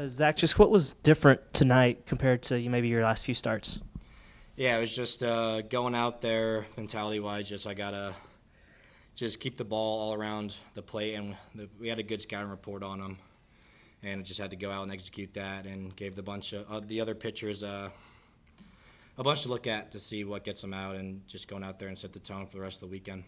Zach, just what was different tonight compared to maybe your last few starts? Yeah, it was just going out there mentality-wise. Just I gotta just keep the ball all around the plate, and we had a good scouting report on them, and just had to go out and execute that, and gave the bunch of the other pitchers a bunch to look at to see what gets them out, and just going out there and set the tone for the rest of the weekend.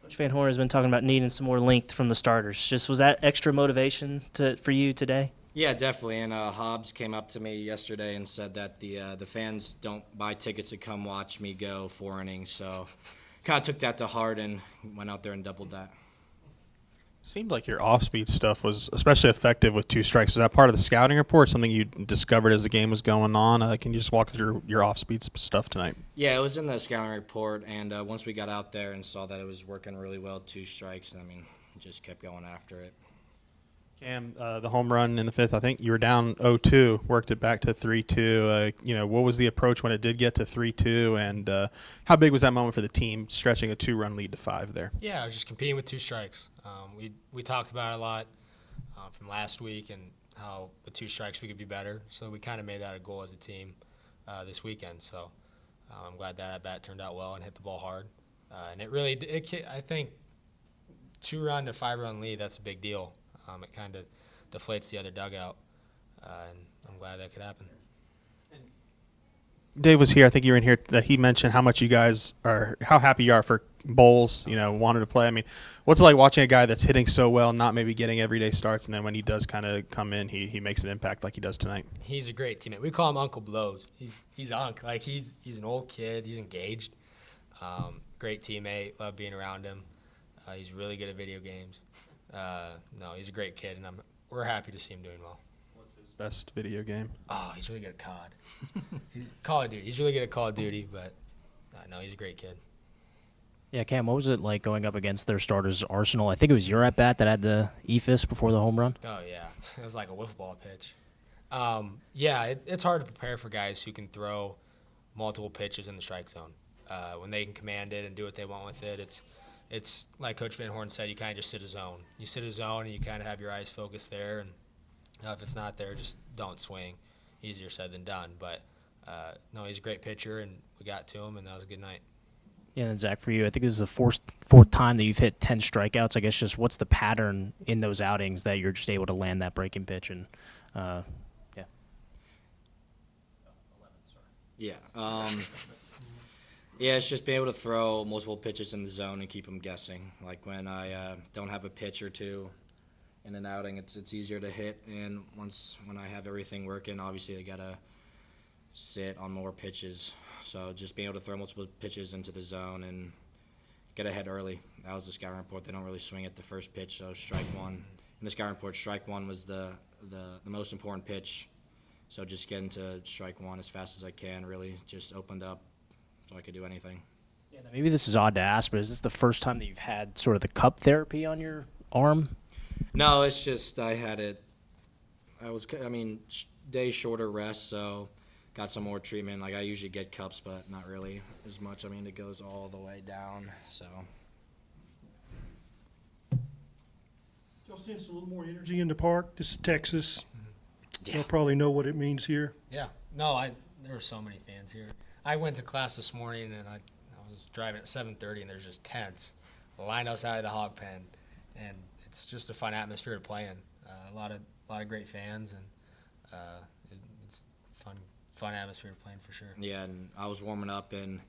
Coach Van Horn has been talking about needing some more length from the starters. Just was that extra motivation for you today? Yeah, definitely. And Hobbs came up to me yesterday and said that the fans don't buy tickets to come watch me go 4 innings. So kind of took that to heart and went out there and doubled that. Seemed like your off-speed stuff was especially effective with 2 strikes. Was that part of the scouting report, something you discovered as the game was going on? Can you just walk us through your off-speed stuff tonight? Yeah, it was in the scouting report, and once we got out there and saw that it was working really well, 2 strikes, just kept going after it. Cam, the home run in the fifth, I think you were down 0-2, worked it back to 3-2. What was the approach when it did get to 3-2, and how big was that moment for the team, stretching a 2-run lead to 5 there? Yeah, I was just competing with 2 strikes. We talked about it a lot from last week and how with 2 strikes we could be better. So we kind of made that a goal as a team this weekend. So I'm glad that at-bat turned out well and hit the ball hard. And I think 2-run to 5-run lead, that's a big deal. It kind of deflates the other dugout, and I'm glad that could happen. Dave was here. I think you were in here. That he mentioned how much you guys are, how happy you are for Bowles. Wanted to play. I mean, what's it like watching a guy that's hitting so well, not maybe getting everyday starts, and then when he does kind of come in, he makes an impact like he does tonight. He's a great teammate. We call him Uncle Blows. He's Unc. Like he's an old kid. He's engaged. Great teammate. Love being around him. He's really good at video games. No, he's a great kid, and we're happy to see him doing well. What's his best video game? Oh, he's really good at COD. Call of Duty. He's really good at Call of Duty, but no, he's a great kid. Yeah, Cam, what was it like going up against their starters, Arsenal? I think it was your at-bat that had the eephus before the home run. Oh, yeah. It was like a wiffle ball pitch. It's hard to prepare for guys who can throw multiple pitches in the strike zone. When they can command it and do what they want with it, it's like Coach Van Horn said, you kind of just sit a zone. You sit a zone and you kind of have your eyes focused there, and if it's not there, just don't swing. Easier said than done. But, no, he's a great pitcher, and we got to him, and that was a good night. Yeah, and Zach, for you, I think this is the fourth time that you've hit 10 strikeouts. I guess just what's the pattern in those outings that you're just able to land that breaking pitch? And, yeah. 11, sorry. Yeah, it's just being able to throw multiple pitches in the zone and keep them guessing. Like when I don't have a pitch or two in an outing, it's easier to hit. And when I have everything working, obviously I gotta sit on more pitches. So just being able to throw multiple pitches into the zone and get ahead early. That was the scouting report. They don't really swing at the first pitch, so strike one. In the scouting report, strike one was the most important pitch. So just getting to strike one as fast as I can really just opened up so I could do anything. Yeah, maybe this is odd to ask, but is this the first time that you've had sort of the cup therapy on your arm? No, it's just I had it. Day shorter rest, so got some more treatment. Like I usually get cups, but not really as much. It goes all the way down, so. Y'all sense a little more energy in the park? This is Texas. Yeah. Y'all probably know what it means here. Yeah. No, there were so many fans here. I went to class this morning, and I was driving at 7:30, and there's just tents lined outside of the hog pen, and it's just a fun atmosphere to play in. A lot of great fans, and it's fun atmosphere to play in for sure. Yeah, and I was warming up, and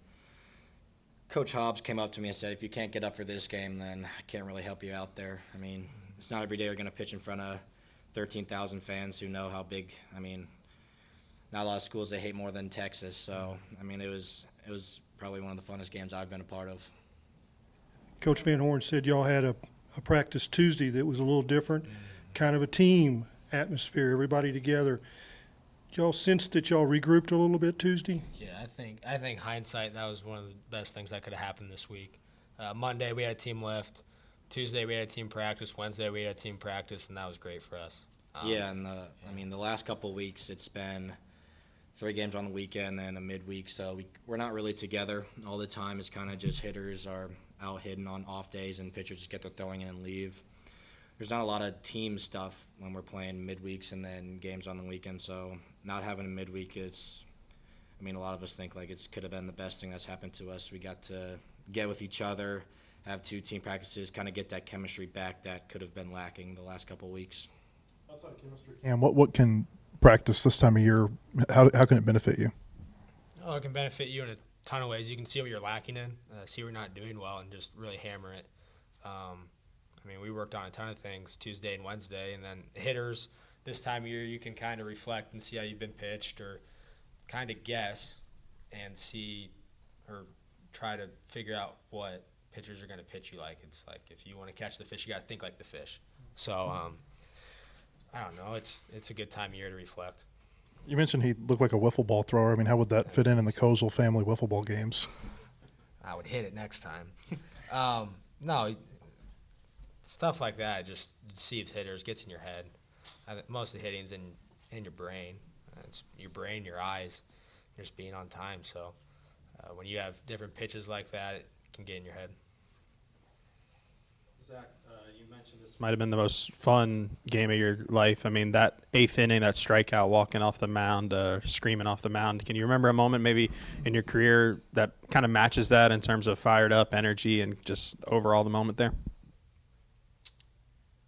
Coach Hobbs came up to me and said, if you can't get up for this game, then I can't really help you out there. It's not every day you're going to pitch in front of 13,000 fans who know how big, not a lot of schools they hate more than Texas. So, it was probably one of the funnest games I've been a part of. Coach Van Horn said y'all had a practice Tuesday that was a little different, kind of a team atmosphere, everybody together. Y'all sense that y'all regrouped a little bit Tuesday? Yeah, I think hindsight, that was one of the best things that could have happened this week. Monday we had a team lift. Tuesday we had a team practice. Wednesday we had a team practice, and that was great for us. The last couple of weeks it's been 3 games on the weekend and a midweek, so we're not really together all the time. It's kind of just hitters are out hitting on off days and pitchers just get their throwing in and leave. there's not a lot of team stuff when we're playing midweeks and then games on the weekend. So not having a midweek is, I mean, a lot of us think like it could have been the best thing that's happened to us. We got to get with each other, have 2 team practices, kind of get that chemistry back that could have been lacking the last couple of weeks. Outside of chemistry, Cam, what can practice this time of year, how can it benefit you? Oh, it can benefit you in a ton of ways. You can see what you're lacking in, see what you're not doing well, and just really hammer it. I mean, we worked on a ton of things Tuesday and Wednesday, and then hitters this time of year, you can kind of reflect and see how you've been pitched, or kind of guess and see or try to figure out what pitchers are going to pitch you like. It's like if you want to catch the fish, you got to think like the fish. So I don't know. It's a good time of year to reflect. You mentioned he looked like a wiffle ball thrower. I mean, how would that fit in the Kozeal family wiffle ball games? I would hit it next time. No, stuff like that just deceives hitters, gets in your head. Most of the hitting's in your brain. It's your brain, your eyes, just being on time. So when you have different pitches like that, it can get in your head. Zach, you mentioned this might have been the most fun game of your life. I mean, that 8th inning, that strikeout, walking off the mound, screaming off the mound. Can you remember a moment maybe in your career that kind of matches that in terms of fired up energy and just overall the moment there?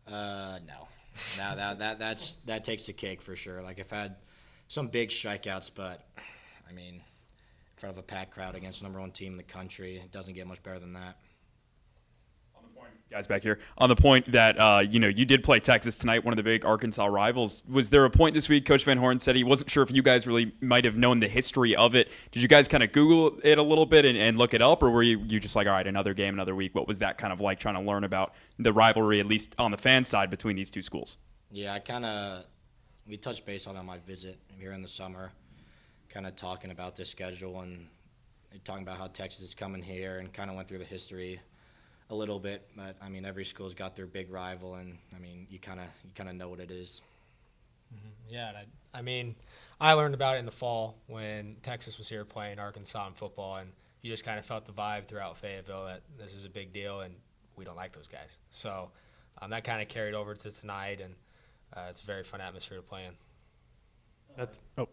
No, that takes the cake for sure. Like I've had some big strikeouts, but I mean, in front of a packed crowd against the #1 team in the country, it doesn't get much better than that. Guys back here on the point that you did play Texas tonight, one of the big Arkansas rivals. Was there a point this week Coach Van Horn said he wasn't sure if you guys really might have known the history of it? Did you guys kind of Google it a little bit and look it up, or were you just like, all right, another game, another week? What was that kind of like, trying to learn about the rivalry, at least on the fan side, between these two schools? Yeah, we touched base on my visit here in the summer, kind of talking about this schedule and talking about how Texas is coming here, and kind of went through the history a little bit. But I mean, every school's got their big rival, and I mean, you kind of know what it is. Mm-hmm. Yeah, and I mean, I learned about it in the fall when Texas was here playing Arkansas in football, and you just kind of felt the vibe throughout Fayetteville that this is a big deal, and we don't like those guys. So that kind of carried over to tonight, and it's a very fun atmosphere to play in.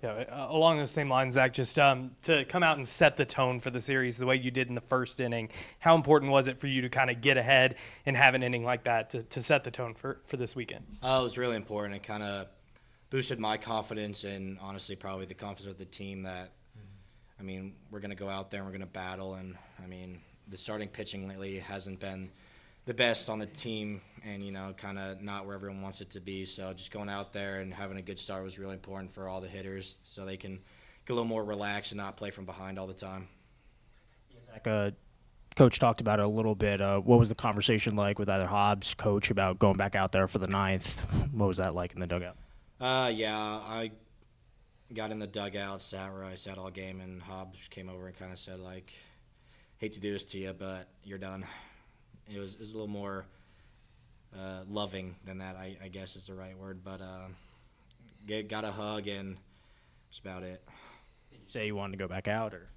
Yeah, along those same lines, Zach, just to come out and set the tone for the series the way you did in the first inning, how important was it for you to kind of get ahead and have an inning like that to set the tone for this weekend? It was really important. It kind of boosted my confidence, and honestly probably the confidence of the team that, I mean, we're going to go out there and we're going to battle. And, I mean, the starting pitching lately hasn't been the best on the team, and, kind of not where everyone wants it to be. So just going out there and having a good start was really important for all the hitters, so they can get a little more relaxed and not play from behind all the time. Zach, Coach talked about it a little bit. What was the conversation like with either Hobbs, Coach, about going back out there for the 9th? What was that like in the dugout? Yeah, I got in the dugout, sat where I sat all game, and Hobbs came over and kind of said, like, hate to do this to you, but you're done. It was a little more loving than that, I guess is the right word. But got a hug, and that's about it. Did you say you wanted to go back out? Or?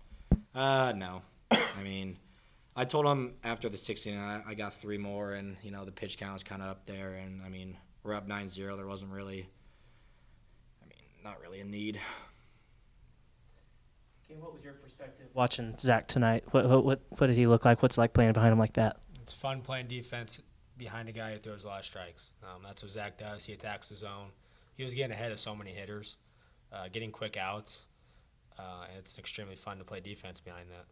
No. I mean, I told him after the 16, I got 3 more, and, the pitch count was kind of up there. And, I mean, we're up 9-0. There wasn't really, not really a need. Okay, what was your perspective watching Zach tonight? What did he look like? What's it like playing behind him like that? It's fun playing defense behind a guy who throws a lot of strikes. That's what Zach does. He attacks the zone. He was getting ahead of so many hitters, getting quick outs, and it's extremely fun to play defense behind that.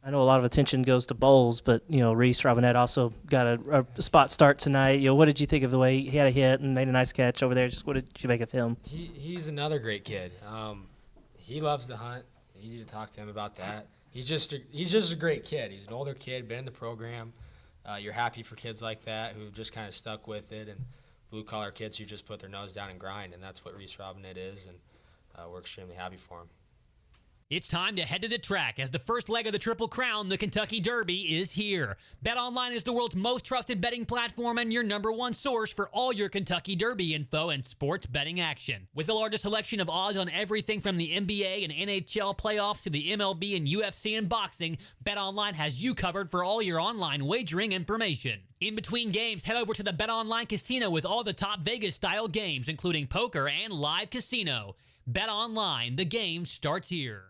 I know a lot of attention goes to Bowles, but Reese Robinette also got a spot start tonight. What did you think of the way he had a hit and made a nice catch over there? Just what did you make of him? He's another great kid. He loves to hunt. Easy to talk to him about that. He's just a great kid. He's an older kid, been in the program. You're happy for kids like that who just kind of stuck with it, and blue-collar kids who just put their nose down and grind, and that's what Reese Robinette is, and we're extremely happy for him. It's time to head to the track as the first leg of the Triple Crown, the Kentucky Derby, is here. BetOnline is the world's most trusted betting platform and your #1 source for all your Kentucky Derby info and sports betting action. With the largest selection of odds on everything from the NBA and NHL playoffs to the MLB and UFC and boxing, BetOnline has you covered for all your online wagering information. In between games, head over to the BetOnline Casino with all the top Vegas-style games, including poker and live casino. BetOnline, the game starts here.